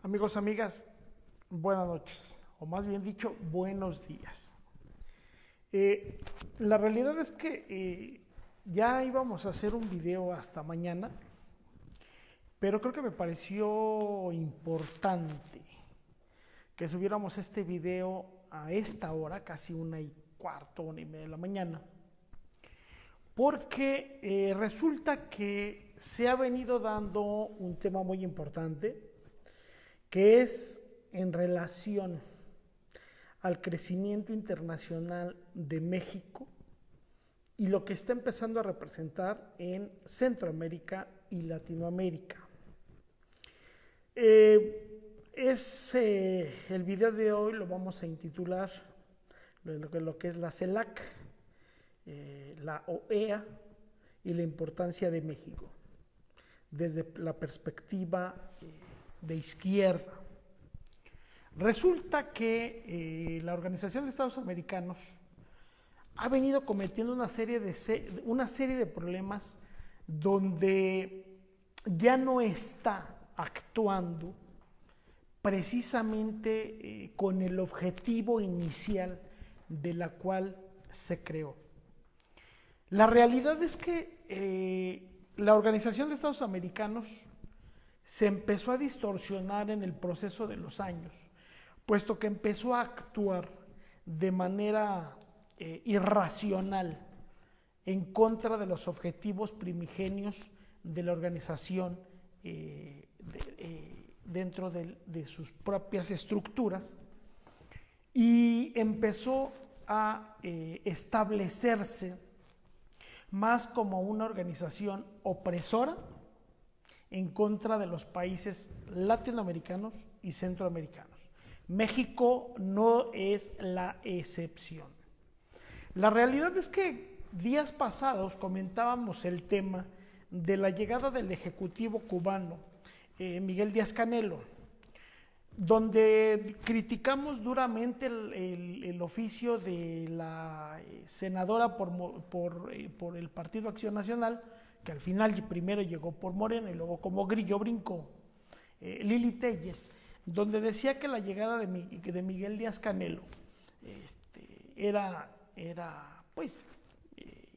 Amigos, amigas, buenas noches, o más bien dicho, buenos días. La realidad es que ya íbamos a hacer un video hasta mañana, pero creo que me pareció importante que subiéramos este video a esta hora, casi 1:15, 1:30 de la mañana, porque resulta que se ha venido dando un tema muy importante, que es en relación al crecimiento internacional de México y lo que está empezando a representar en Centroamérica y Latinoamérica. El video de hoy lo vamos a intitular lo que es la CELAC, la OEA y la importancia de México desde la perspectiva de izquierda. Resulta que la Organización de Estados Americanos ha venido cometiendo una serie de problemas donde ya no está actuando precisamente con el objetivo inicial de la cual se creó. La realidad es que la Organización de Estados Americanos se empezó a distorsionar en el proceso de los años, puesto que empezó a actuar de manera irracional en contra de los objetivos primigenios de la organización dentro de sus propias estructuras, y empezó a establecerse más como una organización opresora en contra de los países latinoamericanos y centroamericanos. México no es la excepción. La realidad es que días pasados comentábamos el tema de la llegada del ejecutivo cubano, Miguel Díaz-Canelo, donde criticamos duramente el oficio de la senadora por el Partido Acción Nacional, que al final primero llegó por Morena y luego como grillo brincó, Lili Telles, donde decía que la llegada de Miguel Díaz-Canelo era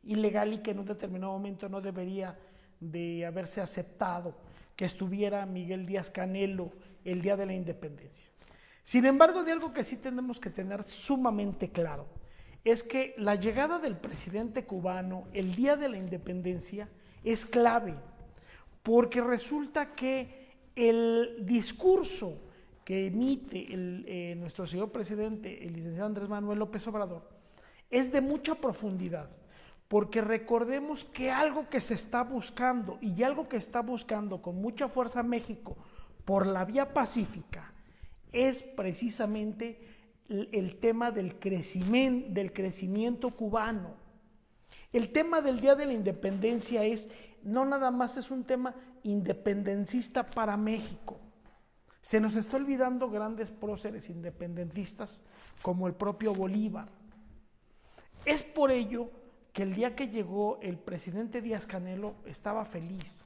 ilegal y que en un determinado momento no debería de haberse aceptado que estuviera Miguel Díaz-Canelo el día de la independencia. Sin embargo, de algo que sí tenemos que tener sumamente claro es que la llegada del presidente cubano el día de la independencia es clave, porque resulta que el discurso que emite nuestro señor presidente, el licenciado Andrés Manuel López Obrador, es de mucha profundidad, porque recordemos que algo que se está buscando y algo que está buscando con mucha fuerza México por la vía pacífica es precisamente el tema del crecimiento cubano. El tema del Día de la Independencia no nada más es un tema independencista para México. Se nos está olvidando grandes próceres independentistas como el propio Bolívar. Es por ello que el día que llegó el presidente Díaz-Canelo estaba feliz,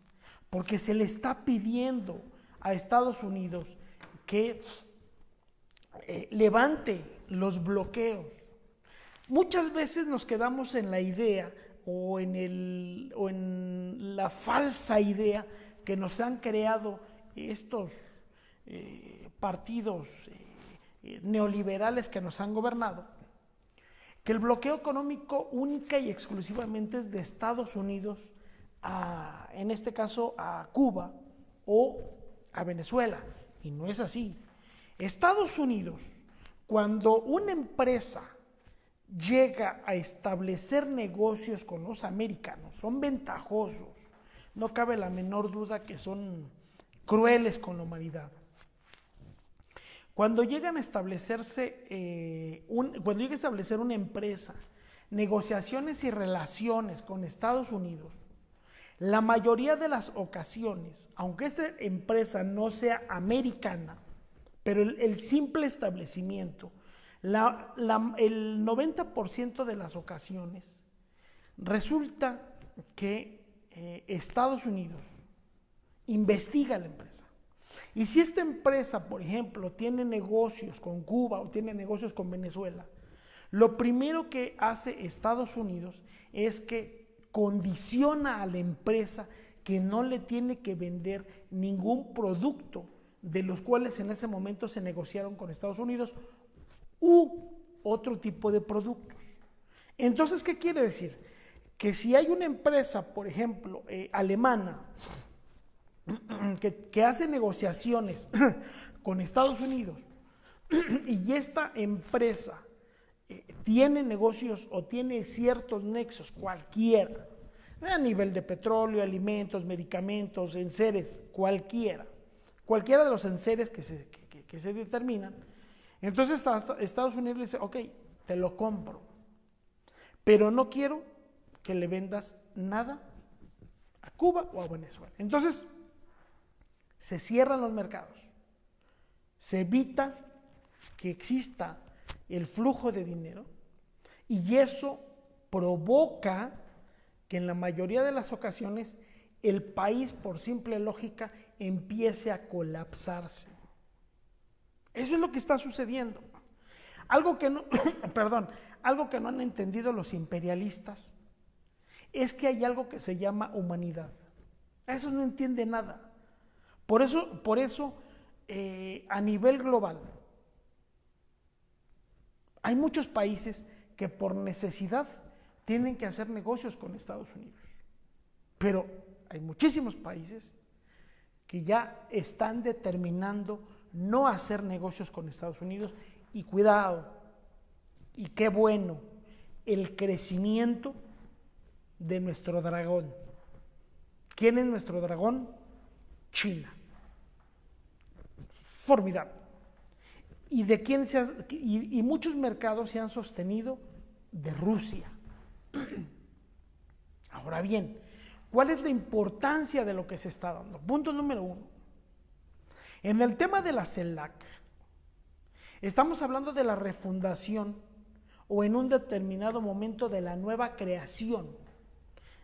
porque se le está pidiendo a Estados Unidos que levante los bloqueos. Muchas veces nos quedamos en la idea o en la falsa idea que nos han creado estos partidos neoliberales que nos han gobernado, que el bloqueo económico única y exclusivamente es de Estados Unidos en este caso a Cuba o a Venezuela, y no es así. Estados Unidos, cuando una empresa llega a establecer negocios con los americanos, son ventajosos, no cabe la menor duda que son crueles con la humanidad. Cuando llegan a establecerse, cuando llega a establecer una empresa, negociaciones y relaciones con Estados Unidos, la mayoría de las ocasiones, aunque esta empresa no sea americana, pero el simple establecimiento, el 90% de las ocasiones, resulta que Estados Unidos investiga a la empresa Y si esta empresa, por ejemplo, tiene negocios con Cuba o tiene negocios con Venezuela, lo primero que hace Estados Unidos es que condiciona a la empresa que no le tiene que vender ningún producto de los cuales en ese momento se negociaron con Estados Unidos u otro tipo de productos. Entonces, ¿qué quiere decir? Que si hay una empresa, por ejemplo, alemana, que hace negociaciones con Estados Unidos y esta empresa tiene negocios o tiene ciertos nexos, cualquiera, a nivel de petróleo, alimentos, medicamentos, enseres, cualquiera de los enseres que se determinan, entonces Estados Unidos le dice, ok, te lo compro, pero no quiero que le vendas nada a Cuba o a Venezuela. Entonces, se cierran los mercados, se evita que exista el flujo de dinero y eso provoca que en la mayoría de las ocasiones el país, por simple lógica, empiece a colapsarse. Eso es lo que está sucediendo. Algo que no, algo que no han entendido los imperialistas es que hay algo que se llama humanidad. Eso no entiende nada. Por eso a nivel global, hay muchos países que por necesidad tienen que hacer negocios con Estados Unidos. Pero hay muchísimos países que ya están determinando no hacer negocios con Estados Unidos y cuidado, y qué bueno, el crecimiento de nuestro dragón. ¿Quién es nuestro dragón? China. Formidable. ¿Y de quién y muchos mercados se han sostenido? De Rusia. Ahora bien, ¿cuál es la importancia de lo que se está dando? Punto número 1. En el tema de la CELAC, estamos hablando de la refundación o en un determinado momento de la nueva creación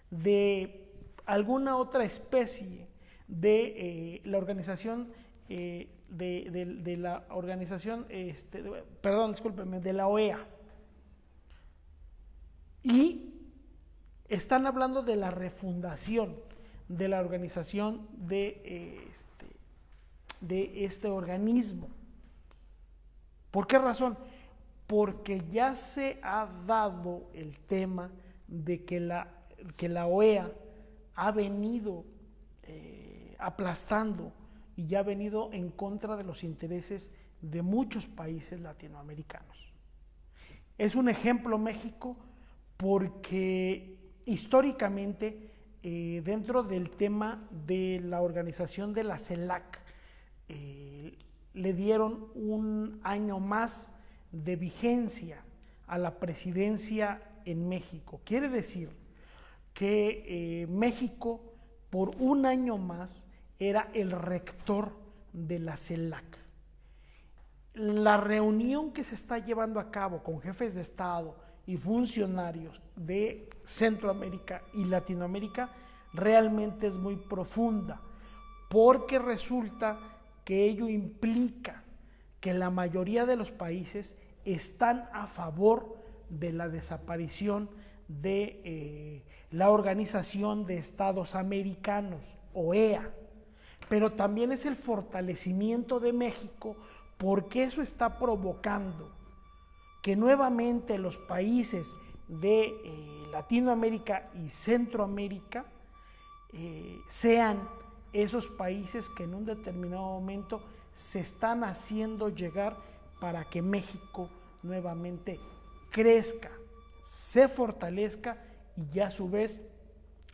de alguna otra especie de la organización de la organización, de la OEA. Y están hablando de la refundación de la organización de este organismo. ¿Por qué razón? Porque ya se ha dado el tema de que la OEA ha venido aplastando y ya ha venido en contra de los intereses de muchos países latinoamericanos. Es un ejemplo México porque históricamente dentro del tema de la organización de la CELAC le dieron un año más de vigencia a la presidencia en México. Quiere decir que México por un año más era el rector de la CELAC. La reunión que se está llevando a cabo con jefes de Estado y funcionarios de Centroamérica y Latinoamérica realmente es muy profunda, porque resulta que ello implica que la mayoría de los países están a favor de la desaparición de la Organización de Estados Americanos, OEA, pero también es el fortalecimiento de México porque eso está provocando que nuevamente los países de Latinoamérica y Centroamérica sean esos países que en un determinado momento se están haciendo llegar para que México nuevamente crezca, se fortalezca y ya a su vez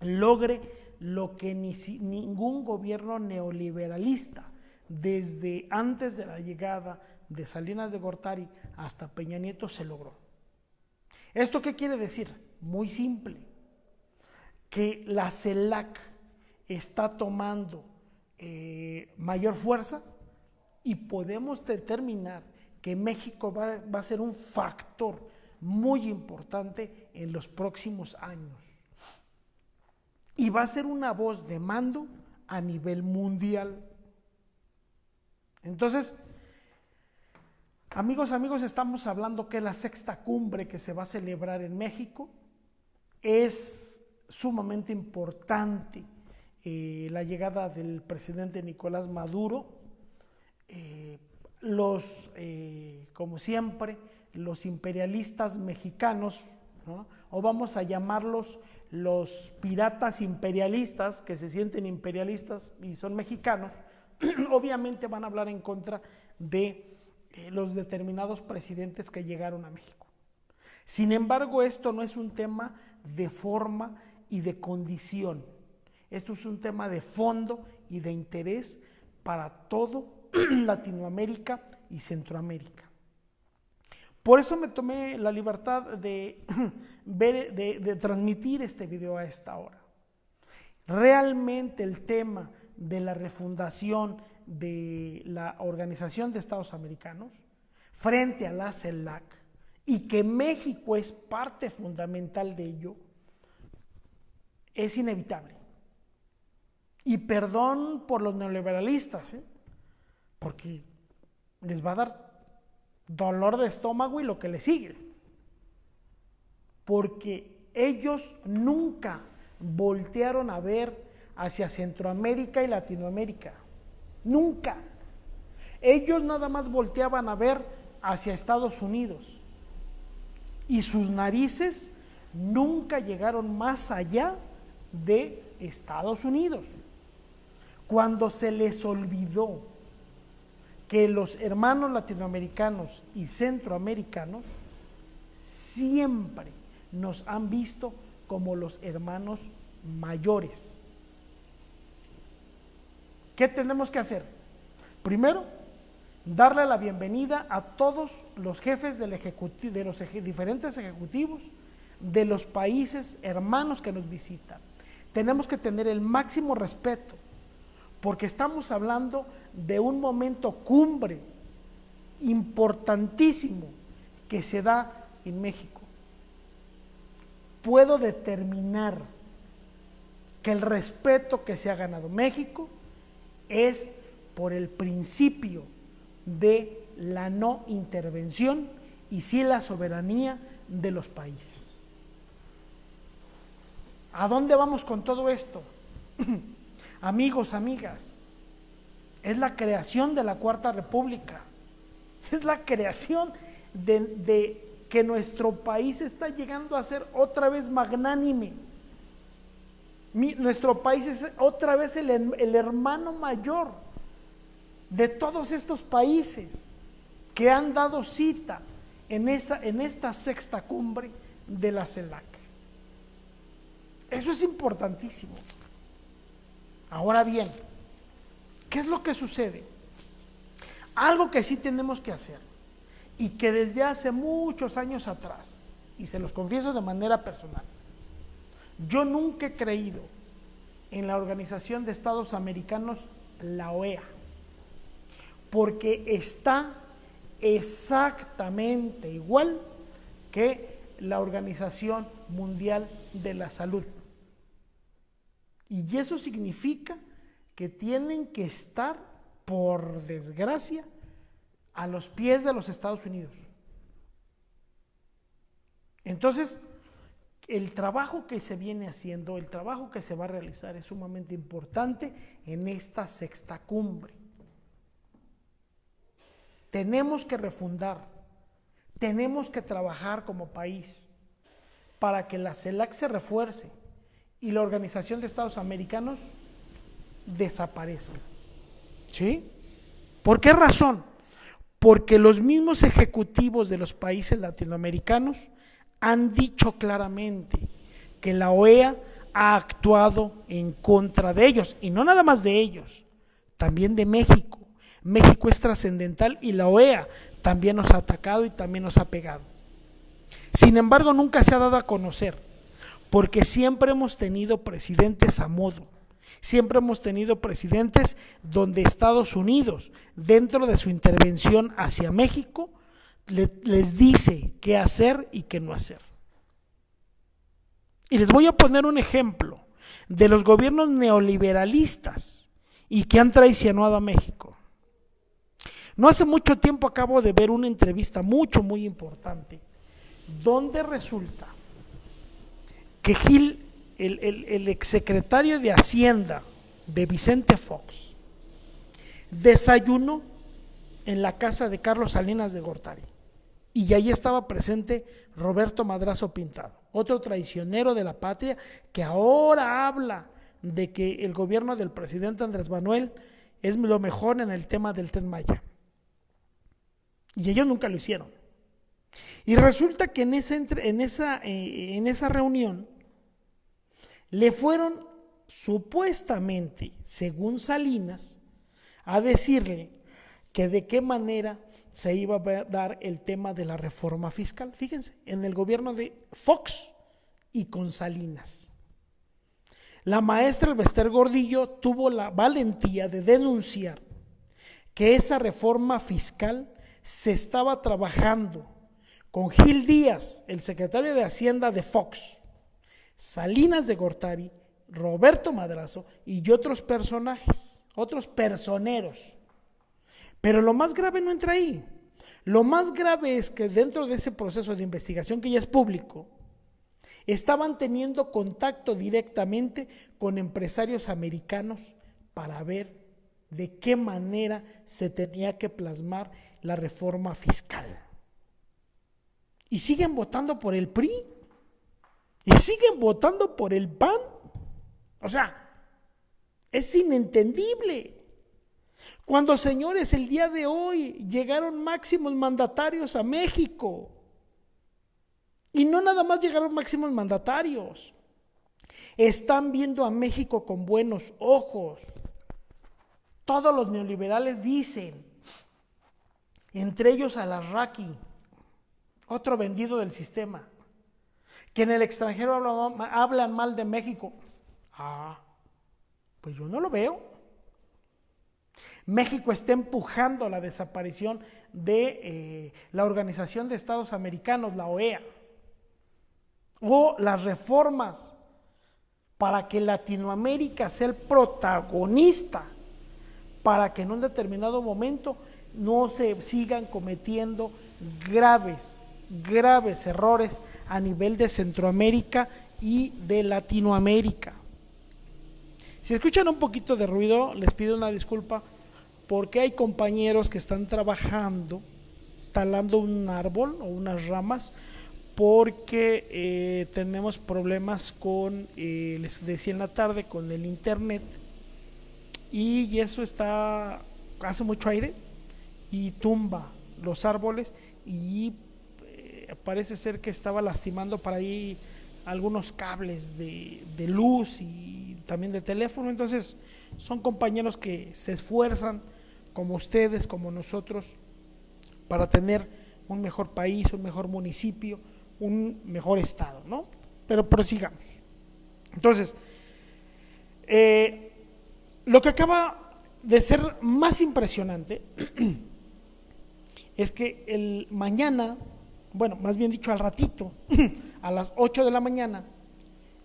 logre lo que ningún gobierno neoliberalista desde antes de la llegada de Salinas de Gortari hasta Peña Nieto se logró. ¿Esto qué quiere decir? Muy simple, que la CELAC está tomando mayor fuerza y podemos determinar que México va a ser un factor muy importante en los próximos años y va a ser una voz de mando a nivel mundial. Entonces, amigos, estamos hablando que la sexta cumbre que se va a celebrar en México es sumamente importante. La llegada del presidente Nicolás Maduro, como siempre, los imperialistas mexicanos, ¿no? O vamos a llamarlos los piratas imperialistas, que se sienten imperialistas y son mexicanos, obviamente van a hablar en contra de los determinados presidentes que llegaron a México. Sin embargo, esto no es un tema de forma y de condición. Esto es un tema de fondo y de interés para todo Latinoamérica y Centroamérica. Por eso me tomé la libertad de transmitir este video a esta hora. Realmente el tema de la refundación de la Organización de Estados Americanos frente a la CELAC, y que México es parte fundamental de ello, es inevitable. Y perdón por los neoliberalistas, porque les va a dar dolor de estómago y lo que le sigue, porque ellos nunca voltearon a ver hacia Centroamérica y Latinoamérica, nunca. Ellos nada más volteaban a ver hacia Estados Unidos y sus narices nunca llegaron más allá de Estados Unidos. Cuando se les olvidó que los hermanos latinoamericanos y centroamericanos siempre nos han visto como los hermanos mayores. ¿Qué tenemos que hacer? Primero, darle la bienvenida a todos los jefes del de los diferentes ejecutivos de los países hermanos que nos visitan. Tenemos que tener el máximo respeto, porque estamos hablando de un momento cumbre importantísimo que se da en México. Puedo determinar que el respeto que se ha ganado México es por el principio de la no intervención y sí la soberanía de los países. ¿A dónde vamos con todo esto? Amigos, amigas, es la creación de la Cuarta República, es la creación de que nuestro país está llegando a ser otra vez magnánime. Nuestro país es otra vez el hermano mayor de todos estos países que han dado cita en esta sexta cumbre de la CELAC. Eso es importantísimo. Ahora bien, ¿qué es lo que sucede? Algo que sí tenemos que hacer y que desde hace muchos años atrás, y se los confieso de manera personal, yo nunca he creído en la Organización de Estados Americanos, la OEA, porque está exactamente igual que la Organización Mundial de la Salud. Y eso significa que tienen que estar, por desgracia, a los pies de los Estados Unidos. Entonces, el trabajo que se viene haciendo, el trabajo que se va a realizar es sumamente importante en esta sexta cumbre. Tenemos que refundar, tenemos que trabajar como país para que la CELAC se refuerce y la Organización de Estados Americanos desaparezca. ¿Sí? ¿Por qué razón? Porque los mismos ejecutivos de los países latinoamericanos han dicho claramente que la OEA ha actuado en contra de ellos, y no nada más de ellos, también de México. México es trascendental y la OEA también nos ha atacado y también nos ha pegado. Sin embargo, nunca se ha dado a conocer, porque siempre hemos tenido presidentes a modo, siempre hemos tenido presidentes donde Estados Unidos, dentro de su intervención hacia México, les dice qué hacer y qué no hacer. Y les voy a poner un ejemplo de los gobiernos neoliberalistas y que han traicionado a México. No hace mucho tiempo acabo de ver una entrevista muy importante, donde resulta que Gil, el exsecretario de Hacienda de Vicente Fox, desayunó en la casa de Carlos Salinas de Gortari, y ahí estaba presente Roberto Madrazo Pintado, otro traicionero de la patria que ahora habla de que el gobierno del presidente Andrés Manuel es lo mejor en el tema del Tren Maya, y ellos nunca lo hicieron. Y resulta que en esa reunión le fueron supuestamente, según Salinas, a decirle que de qué manera se iba a dar el tema de la reforma fiscal. Fíjense, en el gobierno de Fox y con Salinas. La maestra Elbester Gordillo tuvo la valentía de denunciar que esa reforma fiscal se estaba trabajando con Gil Díaz, el secretario de Hacienda de Fox, Salinas de Gortari, Roberto Madrazo y otros personajes, otros personeros. Pero lo más grave no entra ahí. Lo más grave es que dentro de ese proceso de investigación, que ya es público, estaban teniendo contacto directamente con empresarios americanos para ver de qué manera se tenía que plasmar la reforma fiscal. Y siguen votando por el PRI, y siguen votando por el PAN. O sea, es inentendible. Cuando, señores, el día de hoy llegaron máximos mandatarios a México, y no nada más llegaron máximos mandatarios, están viendo a México con buenos ojos. Todos los neoliberales dicen, entre ellos Alarraqui, otro vendido del sistema, que en el extranjero hablan mal de México. Pues yo no lo veo. México está empujando la desaparición de la Organización de Estados Americanos, la OEA, o las reformas para que Latinoamérica sea el protagonista, para que en un determinado momento no se sigan cometiendo graves errores a nivel de Centroamérica y de Latinoamérica. Si escuchan un poquito de ruido, les pido una disculpa, porque hay compañeros que están trabajando, talando un árbol o unas ramas, porque tenemos problemas con, les decía en la tarde, con el internet, y eso hace mucho aire y tumba los árboles, y parece ser que estaba lastimando por ahí algunos cables de luz y también de teléfono. Entonces son compañeros que se esfuerzan, como ustedes, como nosotros, para tener un mejor país, un mejor municipio, un mejor estado, ¿no? Pero prosigamos. Entonces, lo que acaba de ser más impresionante es que el mañana, bueno, más bien dicho al ratito, a las 8 de la mañana,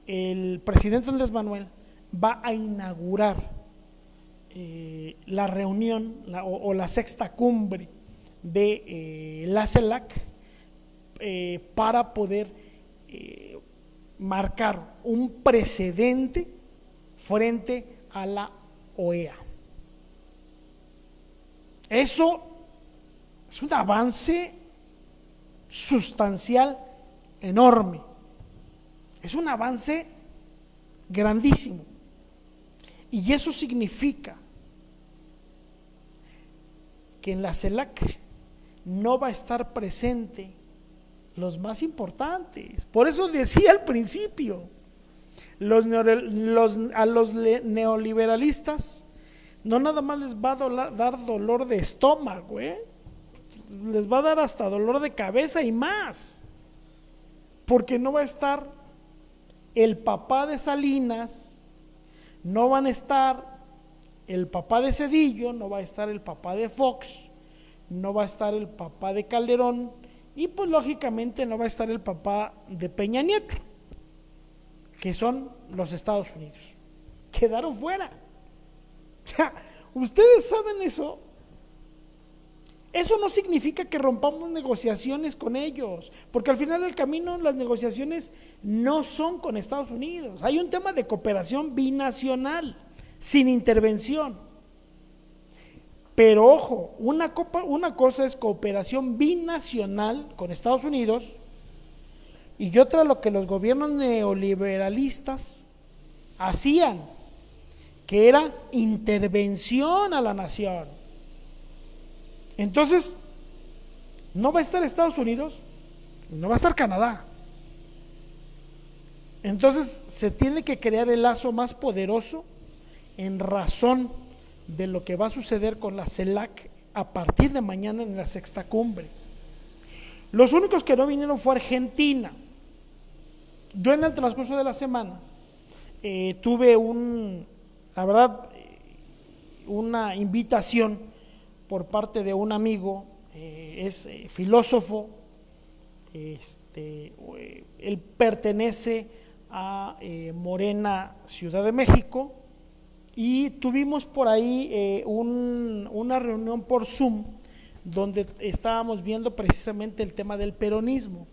el presidente Andrés Manuel va a inaugurar la reunión o la sexta cumbre de la CELAC, para poder marcar un precedente frente a la OEA. Eso es un avance sustancial enorme, es un avance grandísimo, y eso significa que en la CELAC no va a estar presente los más importantes. Por eso decía al principio, a los neoliberalistas no nada más les va a dar dolor de estómago, les va a dar hasta dolor de cabeza y más, porque no va a estar el papá de Salinas, no van a estar el papá de Zedillo, no va a estar el papá de Fox, no va a estar el papá de Calderón, y pues lógicamente no va a estar el papá de Peña Nieto, que son los Estados Unidos. Quedaron fuera. O sea, ¿ustedes saben eso? Eso no significa que rompamos negociaciones con ellos, porque al final del camino las negociaciones no son con Estados Unidos. Hay un tema de cooperación binacional, sin intervención. Pero ojo, una cosa es cooperación binacional con Estados Unidos y otra lo que los gobiernos neoliberalistas hacían, que era intervención a la nación. Entonces, no va a estar Estados Unidos, no va a estar Canadá. Entonces, se tiene que crear el lazo más poderoso en razón de lo que va a suceder con la CELAC a partir de mañana en la sexta cumbre. Los únicos que no vinieron fue Argentina. Yo en el transcurso de la semana tuve una invitación por parte de un amigo, es filósofo, él pertenece a Morena, Ciudad de México, y tuvimos por ahí una reunión por Zoom donde estábamos viendo precisamente el tema del peronismo.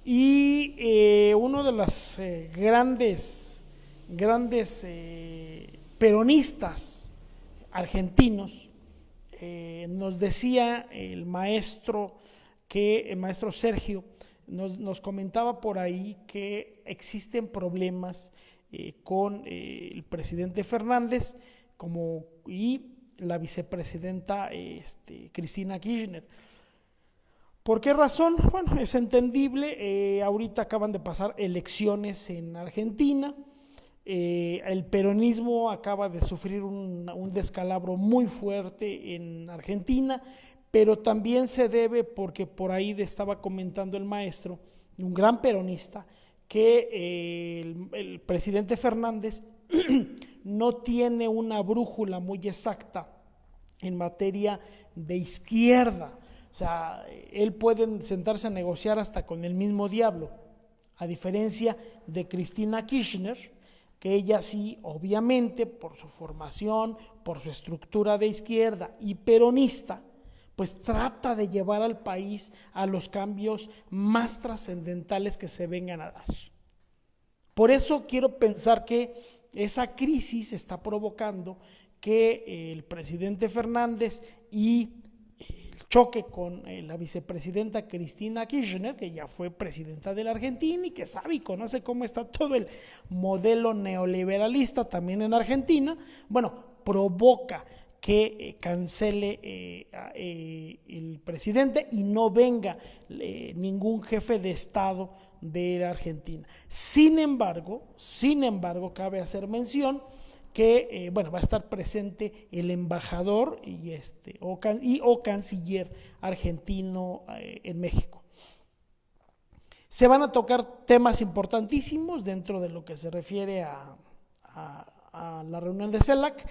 Y uno de los grandes peronistas argentinos nos decía el maestro Sergio, nos comentaba por ahí que existen problemas con el presidente Fernández y la vicepresidenta Cristina Kirchner. ¿Por qué razón? Bueno, es entendible, ahorita acaban de pasar elecciones en Argentina, el peronismo acaba de sufrir un descalabro muy fuerte en Argentina, pero también se debe porque por ahí estaba comentando el maestro, un gran peronista, que el presidente Fernández no tiene una brújula muy exacta en materia de izquierda. O sea, él puede sentarse a negociar hasta con el mismo diablo, a diferencia de Cristina Kirchner, que ella sí, obviamente, por su formación, por su estructura de izquierda y peronista, pues trata de llevar al país a los cambios más trascendentales que se vengan a dar. Por eso quiero pensar que esa crisis está provocando que el presidente Fernández y choque con la vicepresidenta Cristina Kirchner, que ya fue presidenta de la Argentina y que sabe y conoce cómo está todo el modelo neoliberalista también en Argentina, bueno, provoca que cancele el presidente y no venga ningún jefe de Estado de la Argentina. Sin embargo, cabe hacer mención que va a estar presente el embajador o canciller argentino en México. Se van a tocar temas importantísimos dentro de lo que se refiere a la reunión de CELAC,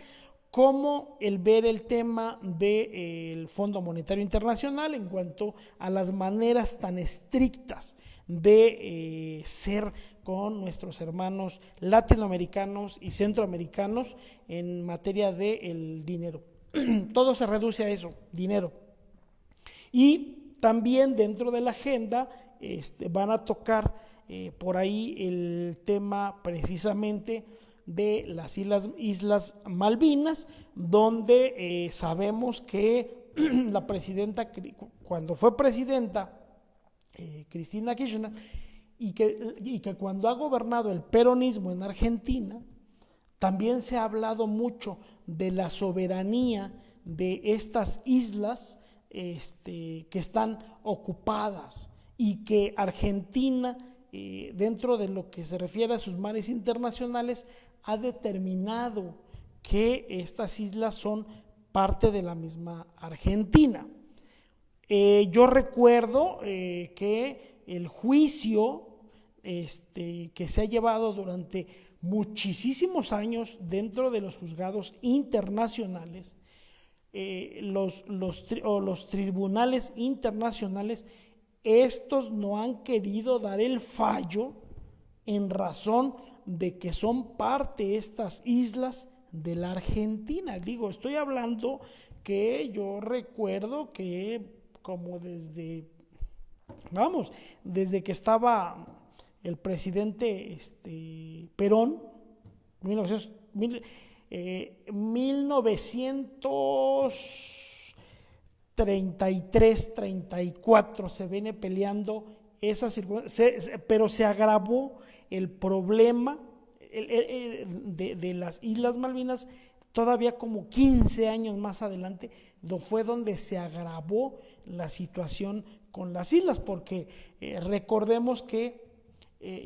como el ver el tema del Fondo Monetario Internacional en cuanto a las maneras tan estrictas de ser con nuestros hermanos latinoamericanos y centroamericanos en materia del dinero. Todo se reduce a eso, dinero. Y también dentro de la agenda van a tocar por ahí el tema precisamente de las Islas Malvinas, donde sabemos que la presidenta, cuando fue presidenta, Cristina Kirchner, y que cuando ha gobernado el peronismo en Argentina, también se ha hablado mucho de la soberanía de estas islas que están ocupadas y que Argentina, dentro de lo que se refiere a sus mares internacionales, ha determinado que estas islas son parte de la misma Argentina. Yo recuerdo que el juicio que se ha llevado durante muchísimos años dentro de los juzgados internacionales, los tribunales internacionales, estos no han querido dar el fallo en razón de que son parte estas islas de la Argentina. Digo, estoy hablando que yo recuerdo que como desde que estaba el presidente Perón, 1933, 34, se viene peleando esa circunstancia, pero se agravó el problema de las Islas Malvinas todavía como 15 años más adelante, fue donde se agravó la situación con las islas, porque recordemos que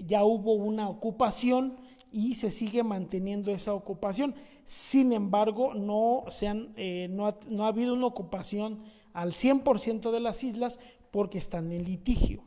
ya hubo una ocupación y se sigue manteniendo esa ocupación. Sin embargo, no ha habido una ocupación al 100% de las islas porque están en litigio.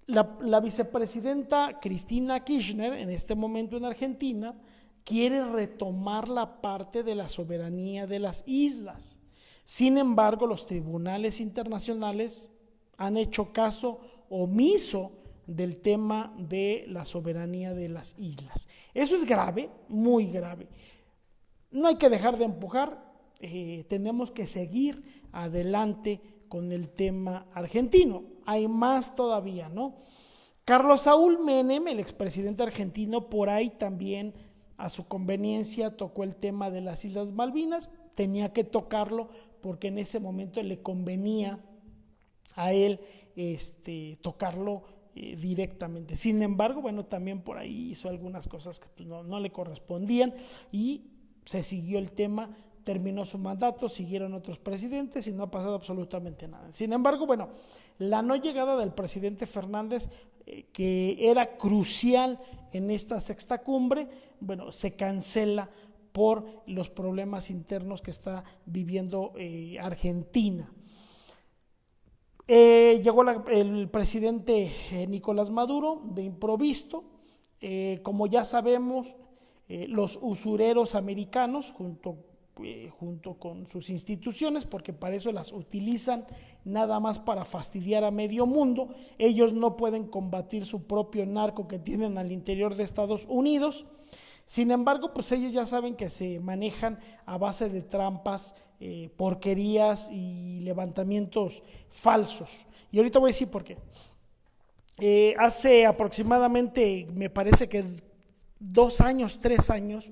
La vicepresidenta Cristina Kirchner, en este momento en Argentina, quiere retomar la parte de la soberanía de las islas. Sin embargo, los tribunales internacionales han hecho caso omiso del tema de la soberanía de las islas. Eso es grave, muy grave. No hay que dejar de empujar, tenemos que seguir adelante con el tema argentino. Hay más todavía, ¿no? Carlos Saúl Menem, el expresidente argentino, por ahí también a su conveniencia tocó el tema de las Islas Malvinas, tenía que tocarlo porque en ese momento le convenía a él tocarlo directamente. Sin embargo, bueno, también por ahí hizo algunas cosas que pues, no le correspondían y se siguió el tema, terminó su mandato, siguieron otros presidentes y no ha pasado absolutamente nada. Sin embargo, bueno, la no llegada del presidente Fernández, que era crucial en esta sexta cumbre, bueno, se cancela por los problemas internos que está viviendo Argentina. Llegó el presidente Nicolás Maduro de improviso. Como ya sabemos, los usureros americanos junto con sus instituciones, porque para eso las utilizan nada más para fastidiar a medio mundo. Ellos no pueden combatir su propio narco que tienen al interior de Estados Unidos. Sin embargo, pues ellos ya saben que se manejan a base de trampas, porquerías y levantamientos falsos. Y ahorita voy a decir por qué. Hace aproximadamente, me parece que 2 años, 3 años,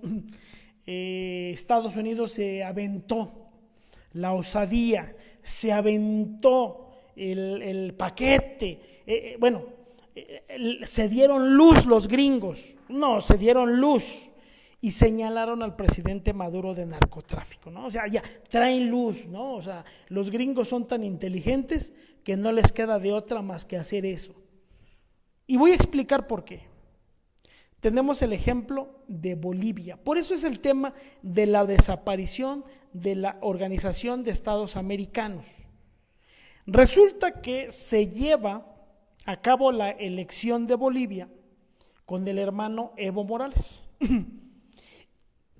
Estados Unidos se aventó la osadía, se aventó el paquete, se dieron luz los gringos, se dieron luz y señalaron al presidente Maduro de narcotráfico, ¿no? O sea, ya traen luz, ¿no? O sea, los gringos son tan inteligentes que no les queda de otra más que hacer eso. Y voy a explicar por qué. Tenemos el ejemplo de Bolivia. Por eso es el tema de la desaparición de la Organización de Estados Americanos. Resulta que se lleva a cabo la elección de Bolivia con el hermano Evo Morales.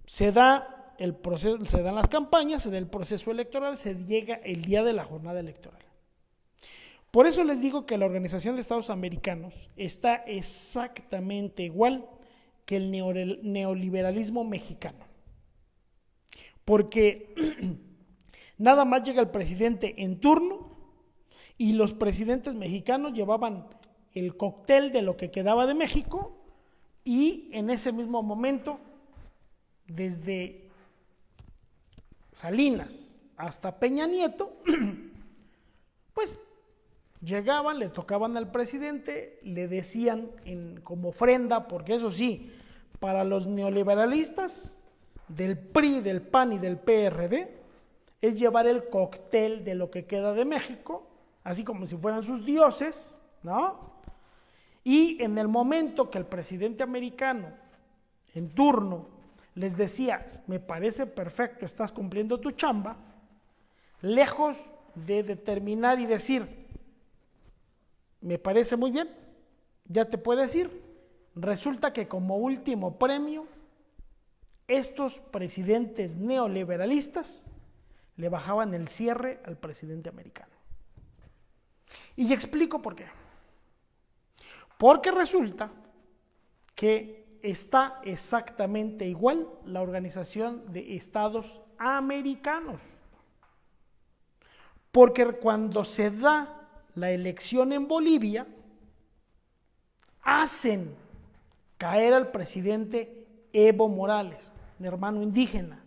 Se da el proceso, se dan las campañas, se da el proceso electoral, se llega el día de la jornada electoral. Por eso les digo que la Organización de Estados Americanos está exactamente igual que el neoliberalismo mexicano. Porque nada más llega el presidente en turno y los presidentes mexicanos llevaban el cóctel de lo que quedaba de México y en ese mismo momento, desde Salinas hasta Peña Nieto, pues llegaban, le tocaban al presidente, le decían como ofrenda, porque eso sí, para los neoliberalistas del PRI, del PAN y del PRD, es llevar el cóctel de lo que queda de México, así como si fueran sus dioses, ¿no? Y en el momento que el presidente americano, en turno, les decía, me parece perfecto, estás cumpliendo tu chamba, lejos de determinar y decir, me parece muy bien, ya te puedes ir. Resulta que como último premio, estos presidentes neoliberalistas le bajaban el cierre al presidente americano. Y explico por qué. Porque resulta que está exactamente igual la Organización de Estados Americanos. Porque cuando se da la elección en Bolivia, hacen caer al presidente Evo Morales, un hermano indígena,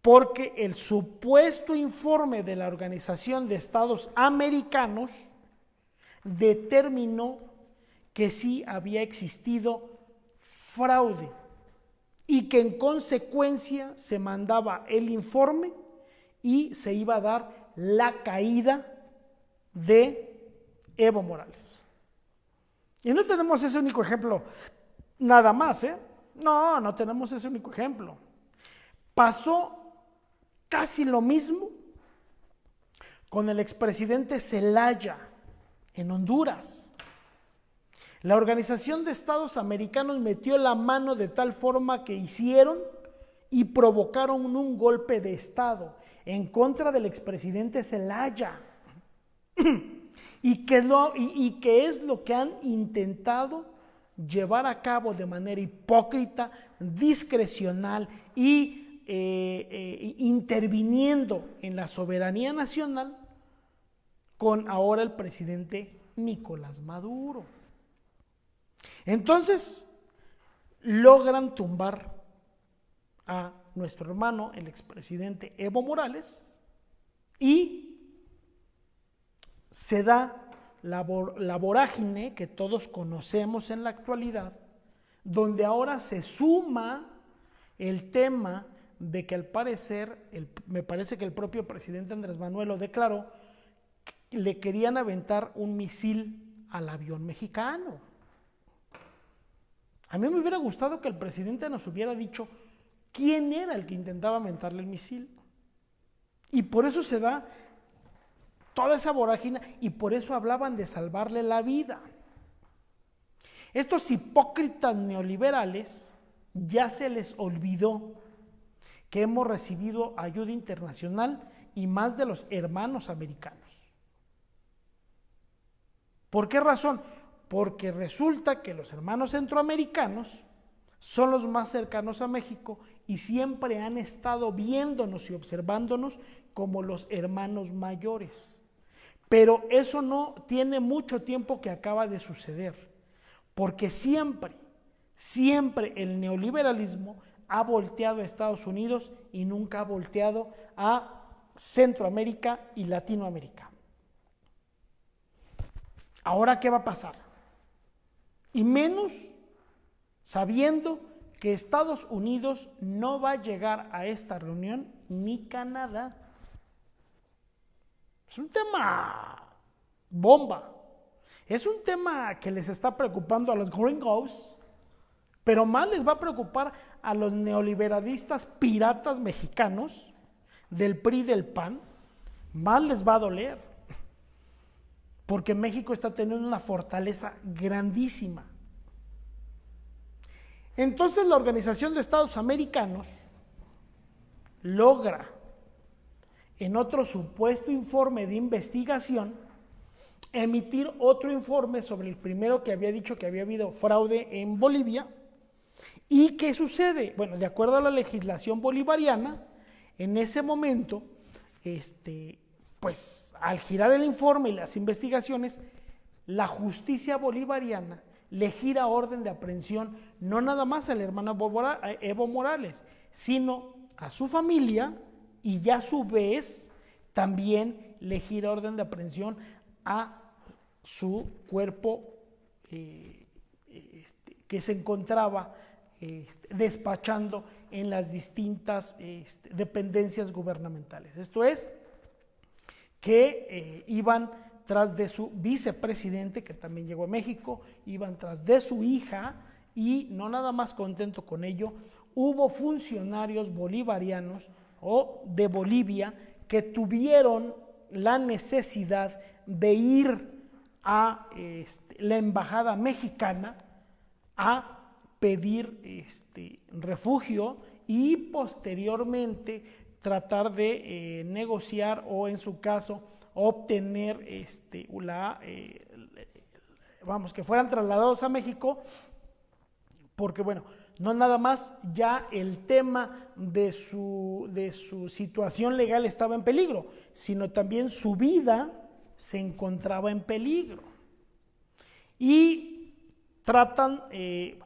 porque el supuesto informe de la Organización de Estados Americanos determinó que sí había existido fraude y que en consecuencia se mandaba el informe y se iba a dar la caída de Evo Morales. Y no tenemos ese único ejemplo nada más, ¿eh? No tenemos ese único ejemplo. Pasó casi lo mismo con el expresidente Zelaya en Honduras. La Organización de Estados Americanos metió la mano de tal forma que hicieron y provocaron un golpe de Estado en contra del expresidente Zelaya. y que es lo que han intentado llevar a cabo de manera hipócrita, discrecional y interviniendo en la soberanía nacional con ahora el presidente Nicolás Maduro. Entonces, logran tumbar a nuestro hermano, el expresidente Evo Morales, y se da la vorágine que todos conocemos en la actualidad, donde ahora se suma el tema de que al parecer, me parece que el propio presidente Andrés Manuel lo declaró, le querían aventar un misil al avión mexicano. A mí me hubiera gustado que el presidente nos hubiera dicho quién era el que intentaba aventarle el misil. Y por eso se da toda esa vorágine y por eso hablaban de salvarle la vida. Estos hipócritas neoliberales ya se les olvidó que hemos recibido ayuda internacional y más de los hermanos americanos. ¿Por qué razón? Porque resulta que los hermanos centroamericanos son los más cercanos a México y siempre han estado viéndonos y observándonos como los hermanos mayores. Pero eso no tiene mucho tiempo que acaba de suceder, porque siempre el neoliberalismo ha volteado a Estados Unidos y nunca ha volteado a Centroamérica y Latinoamérica. ¿Ahora qué va a pasar? Y menos sabiendo que Estados Unidos no va a llegar a esta reunión ni Canadá. Es un tema bomba. Es un tema que les está preocupando a los gringos, pero más les va a preocupar a los neoliberalistas piratas mexicanos del PRI y del PAN. Más les va a doler, porque México está teniendo una fortaleza grandísima. Entonces la Organización de Estados Americanos logra, en otro supuesto informe de investigación, emitir otro informe sobre el primero que había dicho que había habido fraude en Bolivia. ¿Y qué sucede? Bueno, de acuerdo a la legislación bolivariana, en ese momento, pues al girar el informe y las investigaciones, la justicia bolivariana le gira orden de aprehensión no nada más al hermano Evo Morales, sino a su familia, y ya a su vez también le gira orden de aprehensión a su cuerpo que se encontraba despachando en las distintas dependencias gubernamentales. Esto es, que iban tras de su vicepresidente, que también llegó a México, iban tras de su hija, y no nada más contento con ello, hubo funcionarios bolivarianos o de Bolivia que tuvieron la necesidad de ir a la embajada mexicana a pedir refugio y posteriormente tratar de negociar o, en su caso, obtener que fueran trasladados a México porque bueno, no nada más ya el tema de su situación legal estaba en peligro, sino también su vida se encontraba en peligro. Y tratan,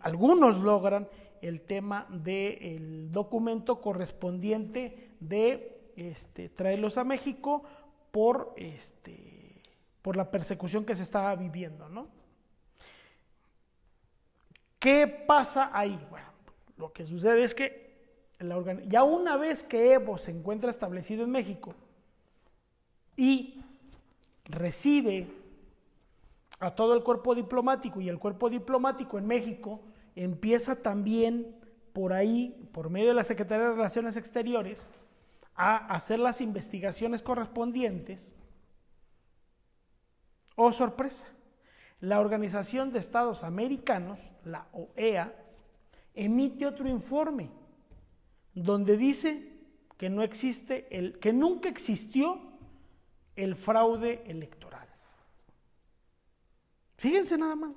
algunos logran el tema del documento correspondiente de traerlos a México por la persecución que se estaba viviendo, ¿no? ¿Qué pasa ahí? Bueno, lo que sucede es que ya una vez que Evo se encuentra establecido en México y recibe a todo el cuerpo diplomático, y el cuerpo diplomático en México empieza también por ahí, por medio de la Secretaría de Relaciones Exteriores, a hacer las investigaciones correspondientes. Oh, sorpresa, la Organización de Estados Americanos, la OEA, emite otro informe donde dice que no existe que nunca existió el fraude electoral. Fíjense nada más,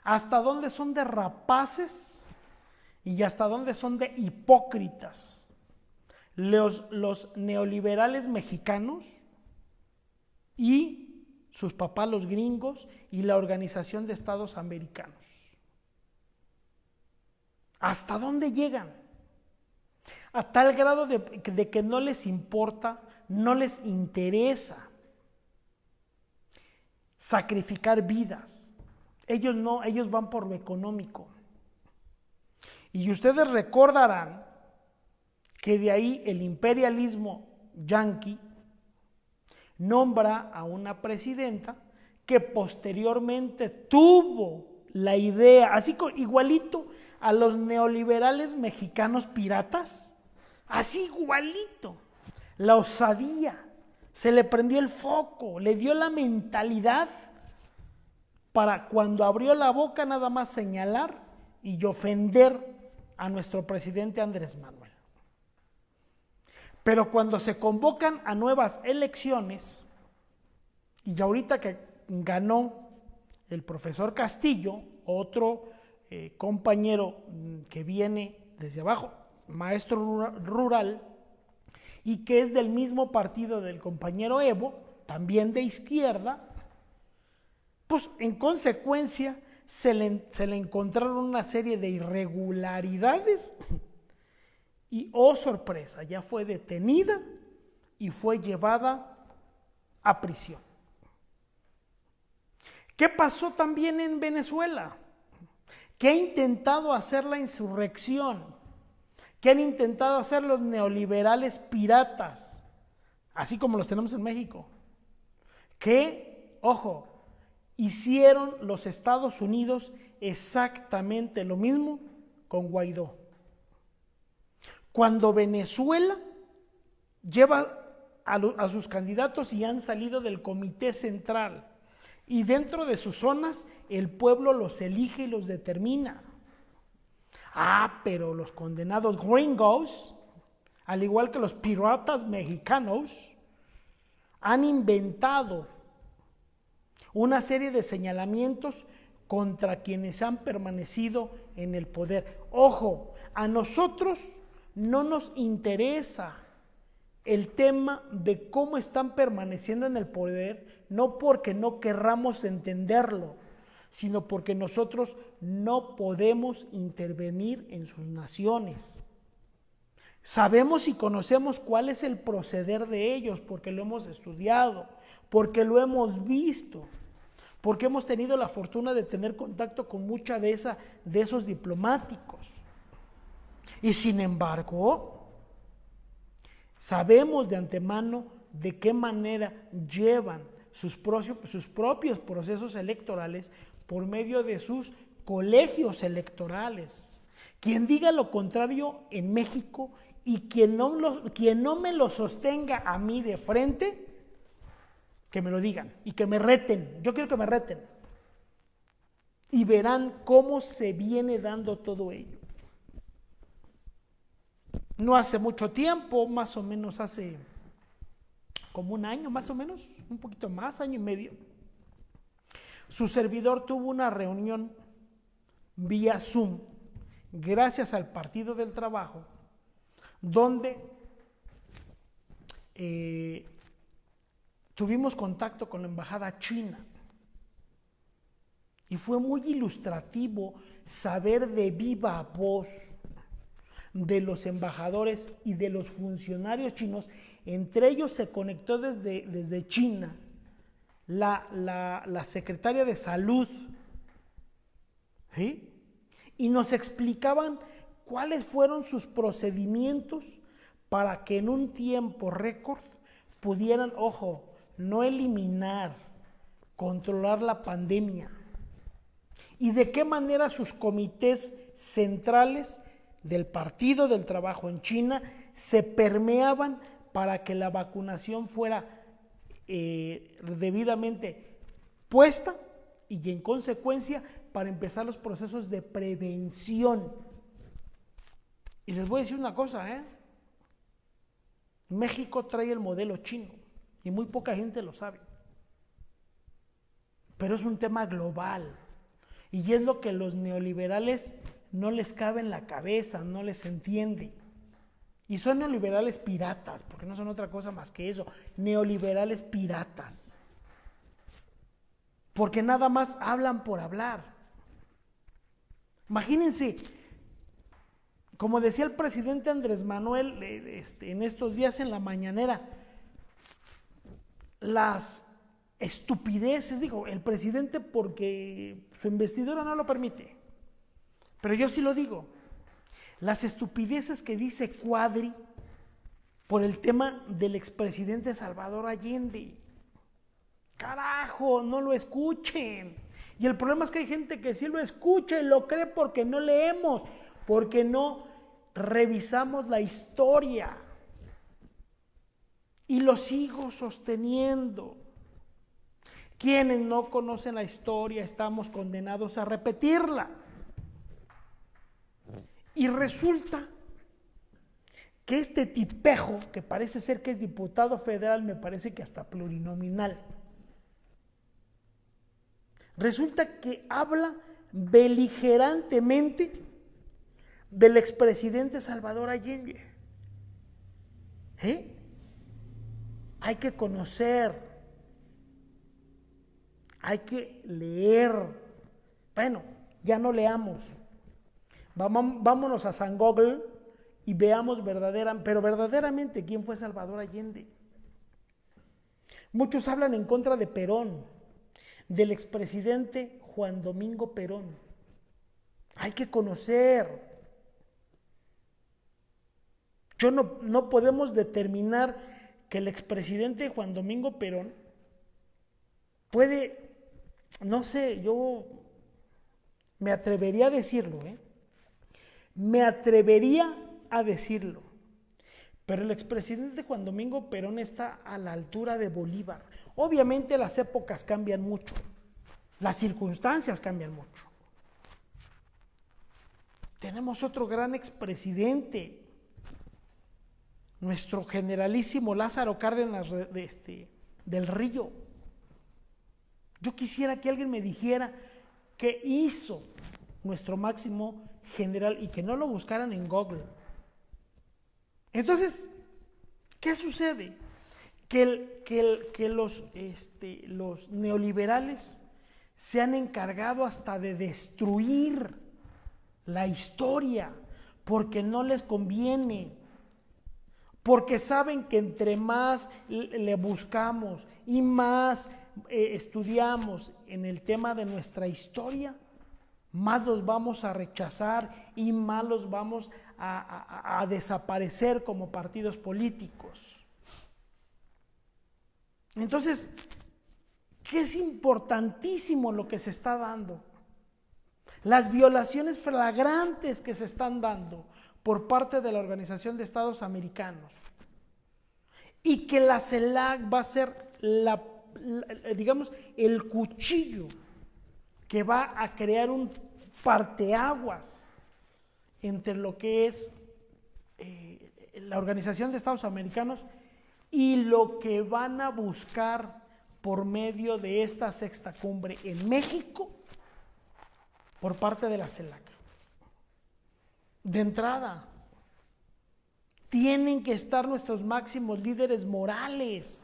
hasta dónde son de rapaces y hasta dónde son de hipócritas los neoliberales mexicanos y sus papás los gringos y la Organización de Estados Americanos. ¿Hasta dónde llegan? A tal grado de que no les importa, no les interesa sacrificar vidas. Ellos no, ellos van por lo económico. Y ustedes recordarán que de ahí el imperialismo yanqui nombra a una presidenta que posteriormente tuvo la idea, así igualito a los neoliberales mexicanos piratas, así igualito, la osadía, se le prendió el foco, le dio la mentalidad para cuando abrió la boca nada más señalar y ofender a nuestro presidente Andrés Manuel. Pero cuando se convocan a nuevas elecciones, y ahorita que ganó el profesor Castillo, otro compañero que viene desde abajo, maestro rural, y que es del mismo partido del compañero Evo, también de izquierda, pues en consecuencia se le encontraron una serie de irregularidades y, oh sorpresa, ya fue detenida y fue llevada a prisión. ¿Qué pasó también en Venezuela? ¿Qué ha intentado hacer la insurrección? ¿Qué han intentado hacer los neoliberales piratas? Así como los tenemos en México. ¿Qué? Ojo, hicieron los Estados Unidos exactamente lo mismo con Guaidó. Cuando Venezuela lleva a sus candidatos y han salido del comité central y dentro de sus zonas el pueblo los elige y los determina. Pero los condenados gringos, al igual que los piratas mexicanos, han inventado una serie de señalamientos contra quienes han permanecido en el poder. Ojo, a nosotros no nos interesa el tema de cómo están permaneciendo en el poder, no porque no querramos entenderlo, sino porque nosotros no podemos intervenir en sus naciones. Sabemos y conocemos cuál es el proceder de ellos, porque lo hemos estudiado, porque lo hemos visto, porque hemos tenido la fortuna de tener contacto con mucha de esos diplomáticos. Y sin embargo, sabemos de antemano de qué manera llevan sus propios procesos electorales por medio de sus colegios electorales. Quien diga lo contrario en México y quien no me lo sostenga a mí de frente, que me lo digan y que me reten. Yo quiero que me reten. Y verán cómo se viene dando todo ello. No hace mucho tiempo, más o menos hace como un año, más o menos, un poquito más, año y medio, su servidor tuvo una reunión vía Zoom gracias al Partido del Trabajo, donde tuvimos contacto con la embajada china. Y fue muy ilustrativo saber de viva voz de los embajadores y de los funcionarios chinos. Entre ellos se conectó desde China la secretaria de Salud, ¿sí? Y nos explicaban cuáles fueron sus procedimientos para que en un tiempo récord pudieran, ojo, no eliminar, controlar la pandemia. Y de qué manera sus comités centrales del Partido del Trabajo en China se permeaban para que la vacunación fuera debidamente puesta y en consecuencia para empezar los procesos de prevención. Y les voy a decir una cosa, México trae el modelo chino y muy poca gente lo sabe, pero es un tema global y es lo que los neoliberales no les cabe en la cabeza, no les entiende. Y son neoliberales piratas, porque no son otra cosa más que eso, neoliberales piratas. Porque nada más hablan por hablar. Imagínense, como decía el presidente Andrés Manuel en estos días en la mañanera, las estupideces, digo, el presidente porque su investidura no lo permite, pero yo sí lo digo, las estupideces que dice Cuadri por el tema del expresidente Salvador Allende. Carajo, no lo escuchen. Y el problema es que hay gente que sí lo escucha y lo cree porque no leemos, porque no revisamos la historia. Y lo sigo sosteniendo. Quienes no conocen la historia estamos condenados a repetirla. Y resulta que este tipejo, que parece ser que es diputado federal, me parece que hasta plurinominal, resulta que habla beligerantemente del expresidente Salvador Allende. Hay que conocer, hay que leer. Bueno, ya no leamos. Vámonos a San Google y veamos verdaderamente quién fue Salvador Allende. Muchos hablan en contra de Perón, del expresidente Juan Domingo Perón. Hay que conocer. No podemos determinar que el expresidente Juan Domingo Perón puede, no sé, yo me atrevería a decirlo, me atrevería a decirlo, pero el expresidente Juan Domingo Perón está a la altura de Bolívar. Obviamente las épocas cambian mucho, las circunstancias cambian mucho. Tenemos otro gran expresidente, nuestro generalísimo Lázaro Cárdenas del Río. Yo quisiera que alguien me dijera qué hizo nuestro máximo general y que no lo buscaran en Google. Entonces, ¿qué sucede? Que los neoliberales se han encargado hasta de destruir la historia porque no les conviene, porque saben que entre más le buscamos y más estudiamos en el tema de nuestra historia, más los vamos a rechazar y más los vamos a desaparecer como partidos políticos. Entonces, ¿qué es importantísimo lo que se está dando? Las violaciones flagrantes que se están dando por parte de la Organización de Estados Americanos, y que la CELAC va a ser digamos, el cuchillo que va a crear un parteaguas entre lo que es la Organización de Estados Americanos y lo que van a buscar por medio de esta sexta cumbre en México por parte de la CELAC. de entrada. Tienen que estar nuestros máximos líderes morales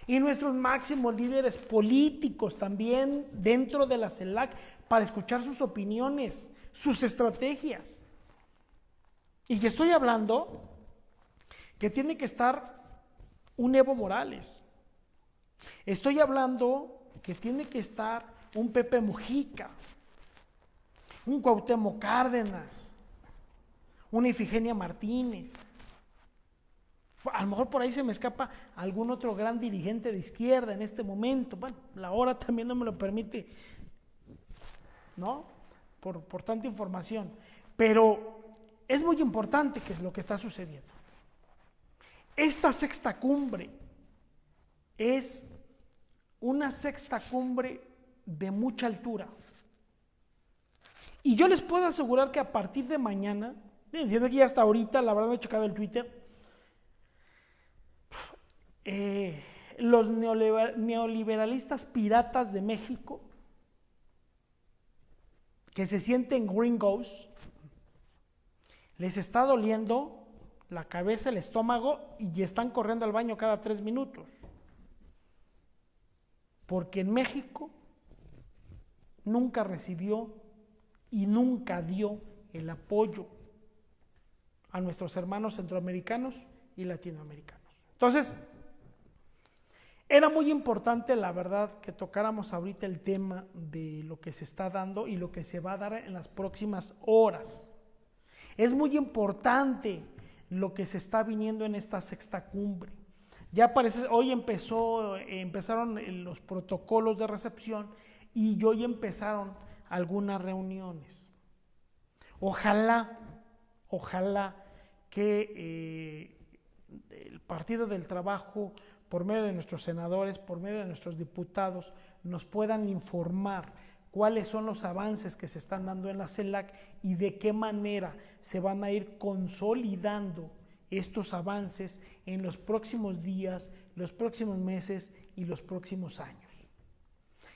y nuestros máximos líderes políticos también dentro de la CELAC para escuchar sus opiniones, sus estrategias. Y que estoy hablando que tiene que estar un Evo Morales. Estoy hablando que tiene que estar un Pepe Mujica, un Cuauhtémoc Cárdenas, una Ifigenia Martínez. A lo mejor por ahí se me escapa algún otro gran dirigente de izquierda en este momento. Bueno, la hora también no me lo permite, ¿no? Por tanta información. Pero es muy importante que es lo que está sucediendo. Esta sexta cumbre es una sexta cumbre de mucha altura. Y yo les puedo asegurar que a partir de mañana, diciendo que ya hasta ahorita, la verdad me he checado el Twitter, los neoliberalistas piratas de México, que se sienten gringos, les está doliendo la cabeza, el estómago y están corriendo al baño cada 3 minutos. Porque en México nunca recibió y nunca dio el apoyo a nuestros hermanos centroamericanos y latinoamericanos. Entonces, era muy importante, la verdad, que tocáramos ahorita el tema de lo que se está dando y lo que se va a dar en las próximas horas. Es muy importante lo que se está viniendo en esta sexta cumbre. Ya parece, hoy empezaron los protocolos de recepción y hoy empezaron algunas reuniones. Ojalá que el Partido del Trabajo, por medio de nuestros senadores, por medio de nuestros diputados, nos puedan informar cuáles son los avances que se están dando en la CELAC y de qué manera se van a ir consolidando estos avances en los próximos días, los próximos meses y los próximos años.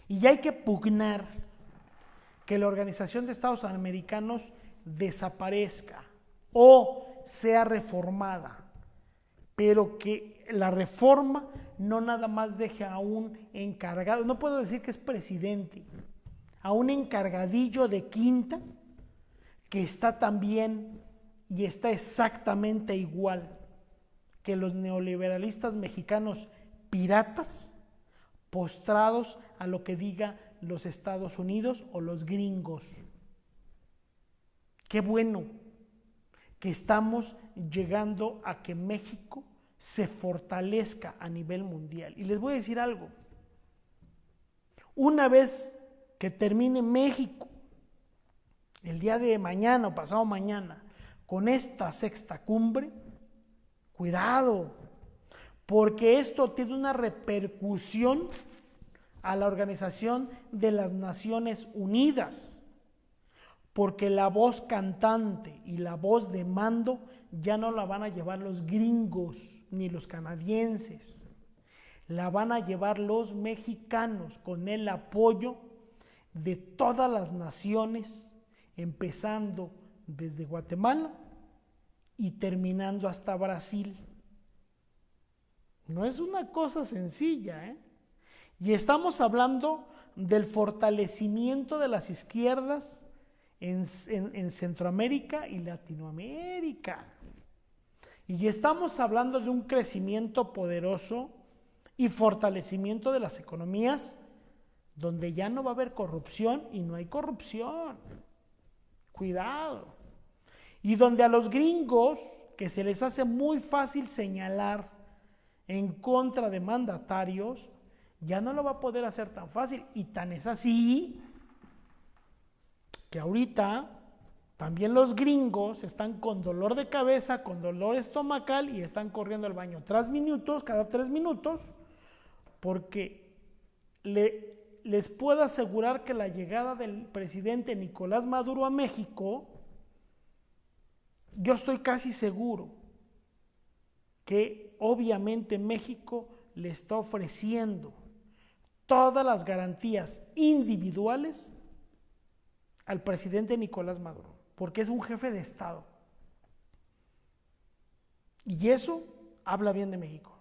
Y ya hay que pugnar que la Organización de Estados Americanos desaparezca o sea reformada, pero que la reforma no nada más deje a un encargado, no puedo decir que es presidente, a un encargadillo de quinta que está también y está exactamente igual que los neoliberalistas mexicanos piratas, postrados a lo que diga los Estados Unidos o los gringos. Qué bueno que estamos llegando a que México se fortalezca a nivel mundial. Y les voy a decir algo. Una vez que termine México, el día de mañana o pasado mañana, con esta sexta cumbre, cuidado, porque esto tiene una repercusión a la Organización de las Naciones Unidas, porque la voz cantante y la voz de mando ya no la van a llevar los gringos ni los canadienses, la van a llevar los mexicanos con el apoyo de todas las naciones, empezando desde Guatemala y terminando hasta Brasil. No es una cosa sencilla, ¿eh? Y estamos hablando del fortalecimiento de las izquierdas en Centroamérica y Latinoamérica. Y estamos hablando de un crecimiento poderoso y fortalecimiento de las economías donde ya no va a haber corrupción y no hay corrupción. Cuidado. Y donde a los gringos, que se les hace muy fácil señalar en contra de mandatarios, ya no lo va a poder hacer tan fácil. Y tan es así que ahorita también los gringos están con dolor de cabeza, con dolor estomacal y están corriendo al baño cada 3 minutos, porque les puedo asegurar que la llegada del presidente Nicolás Maduro a México, yo estoy casi seguro que obviamente México le está ofreciendo todas las garantías individuales al presidente Nicolás Maduro, porque es un jefe de Estado. Y eso habla bien de México.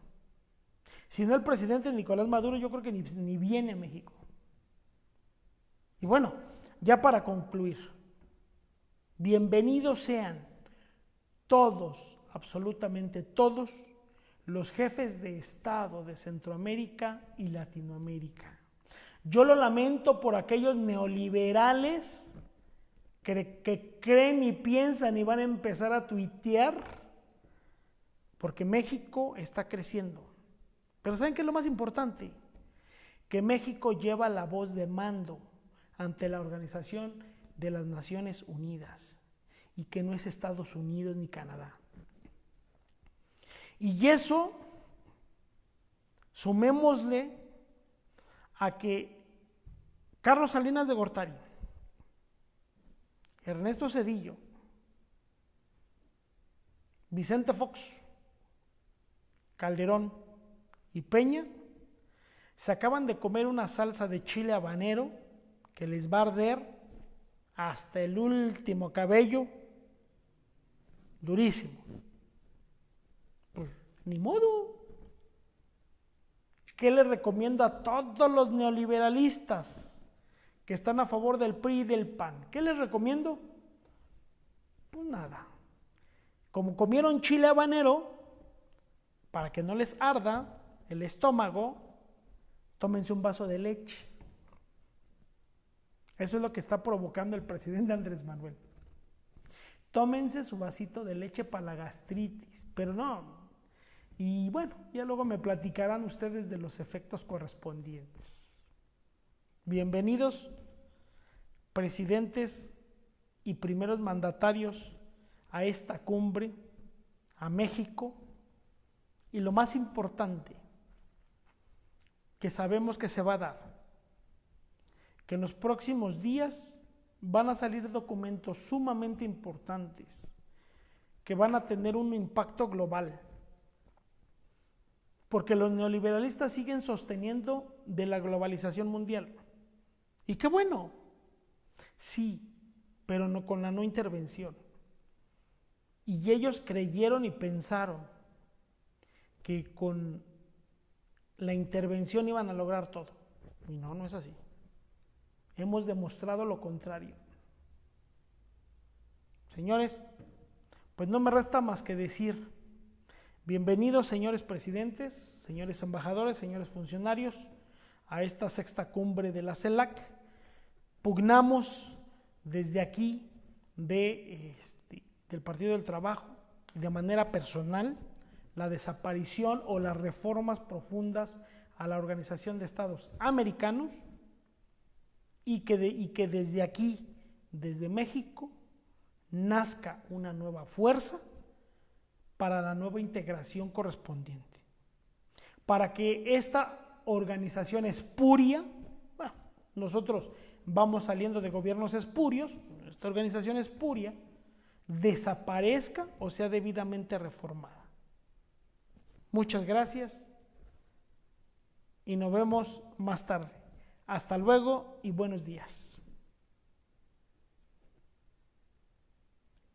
Si no, el presidente Nicolás Maduro yo creo que ni viene a México. Y bueno, ya para concluir, bienvenidos sean todos, absolutamente todos, los jefes de Estado de Centroamérica y Latinoamérica. Yo lo lamento por aquellos neoliberales que creen y piensan y van a empezar a tuitear, porque México está creciendo. Pero ¿saben qué es lo más importante? Que México lleva la voz de mando ante la Organización de las Naciones Unidas y que no es Estados Unidos ni Canadá. Y eso, sumémosle a que Carlos Salinas de Gortari, Ernesto Zedillo, Vicente Fox, Calderón y Peña se acaban de comer una salsa de chile habanero que les va a arder hasta el último cabello, durísimo. Pues ni modo. ¿Qué les recomiendo a todos los neoliberalistas que están a favor del PRI y del PAN? ¿Qué les recomiendo? Pues nada. Como comieron chile habanero, para que no les arda el estómago, tómense un vaso de leche. Eso es lo que está provocando el presidente Andrés Manuel. Tómense su vasito de leche para la gastritis, pero no. Y bueno, ya luego me platicarán ustedes de los efectos correspondientes. Bienvenidos, presidentes y primeros mandatarios, a esta cumbre, a México. Y lo más importante, que sabemos que se va a dar, que en los próximos días van a salir documentos sumamente importantes, que van a tener un impacto global. Porque los neoliberalistas siguen sosteniendo de la globalización mundial. Y qué bueno, sí, pero no con la no intervención. Y ellos creyeron y pensaron que con la intervención iban a lograr todo. Y no, no es así. Hemos demostrado lo contrario. Señores, pues no me resta más que decir: bienvenidos, señores presidentes, señores embajadores, señores funcionarios, a esta sexta cumbre de la CELAC. Pugnamos desde aquí del Partido del Trabajo, de manera personal, la desaparición o las reformas profundas a la Organización de Estados Americanos y que desde aquí, desde México, nazca una nueva fuerza para la nueva integración correspondiente, para que esta organización espuria, bueno, nosotros vamos saliendo de gobiernos espurios, esta organización espuria desaparezca o sea debidamente reformada. Muchas gracias y nos vemos más tarde. Hasta luego y buenos días.